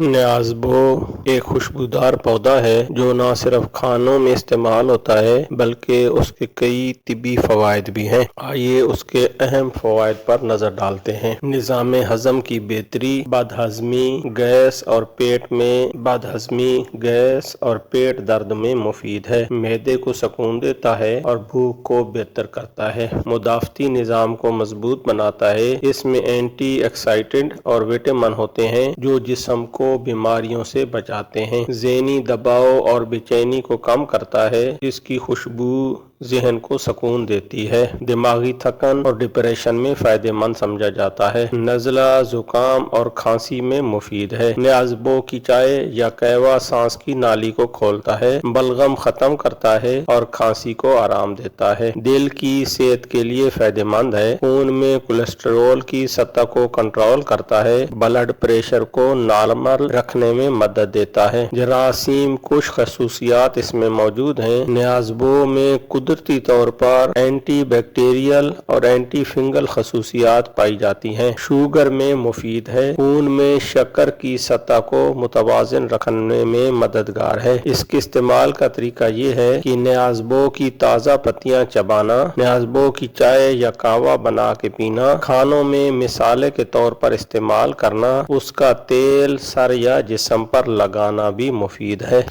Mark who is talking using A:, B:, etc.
A: न्याज़बो एक खुशबूदार पौधा है जो न सिर्फ खानों में इस्तेमाल होता है बल्कि उसके कई तिब्बी फ़वाइद भी हैं। आइए उसके अहम फ़वाइद पर नज़र डालते हैं। निज़ाम हज़म की बेहतरी, बदहज़मी, गैस और पेट दर्द में मुफीद है। मैदे को सुकून देता है और भूख को बेहतर करता है। मुदाफ़ती निज़ाम को मजबूत बनाता है। इसमें एंटी ऑक्सीडेंट और विटामिन होते हैं जो जिस्म को बीमारियों से बचाते हैं। ज़हनी दबाव और बेचैनी को कम करता है। इसकी खुशबू ज़हन को सुकून देती है। दिमागी थकन और डिप्रेशन में फ़ायदेमंद समझा जाता है। नज़ला, ज़ुकाम और खांसी में मुफीद है। न्याज़बो की चाय या कहवा सांस की नाली को खोलता है, बलगम ख़त्म करता है और खांसी को आराम देता है। दिल की सेहत के लिए फ़ायदेमंद है। खून में कोलेस्ट्रॉल की सतह को कंट्रोल करता है। ब्लड प्रेशर को नॉर्मल रखने में मदद देता है। जरासीम कुछ खसूसियात इसमें मौजूद हैं। न्याज़बो में कुदरती तौर पर एंटी बैक्टीरियल और एंटी फंगल खसूसियात पाई जाती हैं। शुगर में मुफीद है। खून में शक्कर की सतह को मुतवाज़िन रखने में मददगार है। इसके इस्तेमाल का तरीका ये है कि न्याज़बो की ताज़ा पत्तियां चबाना, न्याज़बो की चाय या कहवा बना के पीना, खानों में मिसाले के तौर पर इस्तेमाल करना, उसका तेल सर या जिस्म पर लगाना भी मुफीद है।